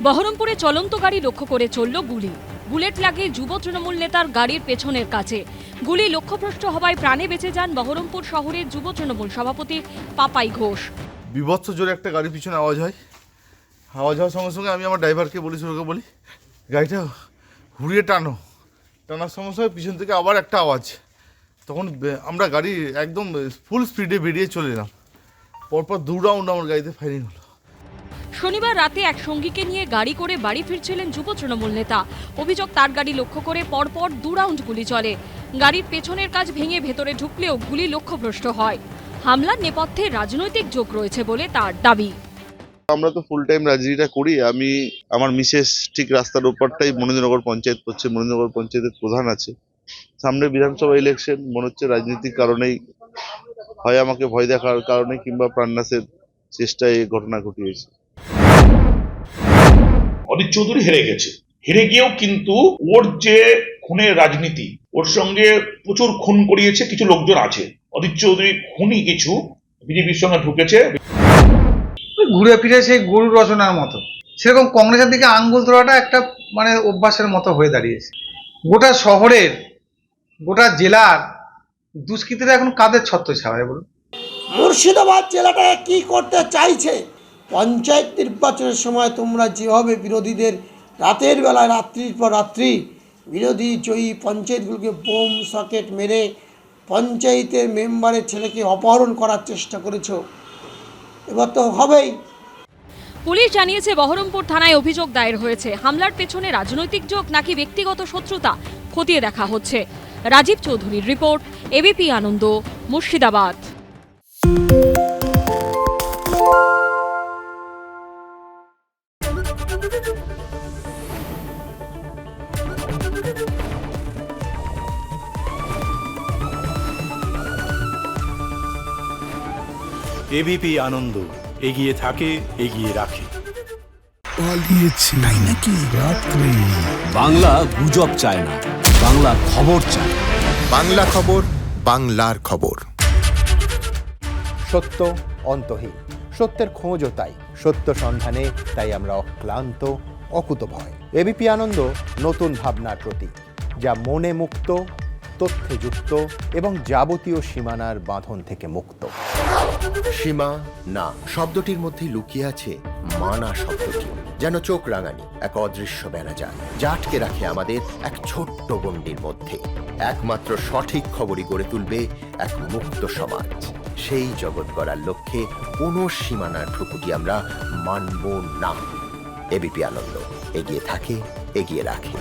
বহরমপুরে চলন্ত গাড়ি লক্ষ্য করে চলল গুলি। বুলেট লাগে যুব তৃণমূল নেতার গাড়ির পেছনের কাছে। গুলি লক্ষ্যভ্রষ্ট হওয়ায় প্রাণে বেঁচে যান বহরমপুর শহরের যুব তৃণমূল সভাপতি পাপাই ঘোষ। বিভৎস জোরে একটা গাড়ির পিছনে আওয়াজ হয়। আওয়াজ হওয়ার সঙ্গে সঙ্গে আমি আমার ড্রাইভারকে বলি, শুরুকে বলি গাড়িটা ঘুরিয়ে টানার সঙ্গে সঙ্গে পিছন থেকে আবার একটা আওয়াজ। তখন আমরা গাড়ি একদম ফুল স্পিডে বেরিয়ে চলে এলাম। পরপর 2 রাউন্ড আমার গাড়িতে ফায়ারিং হলো। শনিবার রাতে এক সঙ্গীকে নিয়ে গাড়ি করে বাড়ি ফিরছিলেন যুব তৃণমূল নেতা। অভিযোগ, তার গাড়ি লক্ষ্য করে পরপর 2 রাউন্ড গুলি চলে। গাড়ির পেছনের কাচ ভেঙে ভেতরে ঢুকলেও গুলি লক্ষ্যভ্রষ্ট হয়। হামলার নেপথ্যে রাজনৈতিক যোগ রয়েছে বলে তার দাবি। আমরা তো ফুল টাইম রাজনীতিটা করি। আমি আমার মিসেস ঠিক রাস্তার ওপারটাই মনীন্দ্রনগর পঞ্চায়েত করছে। মনীন্দ্রনগর পঞ্চায়েতের প্রধান আছে। সামনে বিধানসভা ইলেকশন, মনে হচ্ছে রাজনীতির কারণেই, হয় আমাকে ভয় দেখার কারণে কিংবা প্রাণনাশের চেষ্টায় এই ঘটনা ঘটিয়েছে। অদিত চৌধুরী হেরে গেছে, হেরে গিয়েও কিন্তু ওর যে খুনের রাজনীতি, ওর সঙ্গে প্রচুর খুন করিয়েছে কিছু লোকজন আছে। অদিত চৌধুরী খুনি কিছু বিজেপির সঙ্গে ঢুকেছে। ঘুরে ফিরে সেই গরু রচনার মতো সেরকম কংগ্রেসের দিকে আঙ্গুল তোলাটা একটা অভ্যাসের মতো হয়ে দাঁড়িয়েছে। গোটা শহরের, গোটা জেলার দুষ্কৃতীরা এখন কাদের ছত্রছায়ায় বলুন? মুর্শিদাবাদ জেলাটা কি করতে চাইছে? পঞ্চায়েত নির্বাচনের সময় তোমরা যেভাবে বিরোধীদের রাতের বেলায় রাত্রির পর রাত্রি বিরোধী জয়ী পঞ্চায়েতগুলোকে বোম সকেট মেরে পঞ্চায়েতের মেম্বারের ছেলেকে অপহরণ করার চেষ্টা করেছ, এবার তো হবেই। পুলিশ জানিয়েছে বহরমপুর থানায় অভিযোগ দায়ের হয়েছে। হামলার পেছনে রাজনৈতিক যোগ নাকি ব্যক্তিগত শত্রুতা খতিয়ে দেখা হচ্ছে। রাজীব চৌধুরীর রিপোর্ট, এবিপি আনন্দ, মুর্শিদাবাদ। এবিপি আনন্দ, এগিয়ে থাকে, এগিয়ে রাখে। পালিয়েছে তাই নাকি? রাত্রে বাংলা গুজব চায় না, বাংলা খবর চায়। বাংলা খবর, বাংলার খবর। সত্য অন্তহীন, সত্যের খোঁজও তাই, সত্য সন্ধানে তাই আমরা অক্লান্ত, অকুতভয়। এবিপি আনন্দ নতুন ভাবনার প্রতীক, যা মনে মুক্ত, তথ্যে যুক্ত এবং যাবতীয় সীমানার বাঁধন থেকে মুক্ত। সীমা না শব্দটির মধ্যে লুকিয়ে আছে মানা শব্দটি, যেন চোখ রাঙানি এক অদৃশ্য বেড়াজাল, যা আটকে রাখে আমাদের এক ছোট্ট গণ্ডির মধ্যে। একমাত্র সঠিক খবরই গড়ে তুলবে এক মুক্ত সমাজ। সেই জগৎ গড়ার লক্ষ্যে কোনো সীমানার ঠুকুটি আমরা মানব না। এবিপি আনন্দ, এগিয়ে থাকে, এগিয়ে রাখে।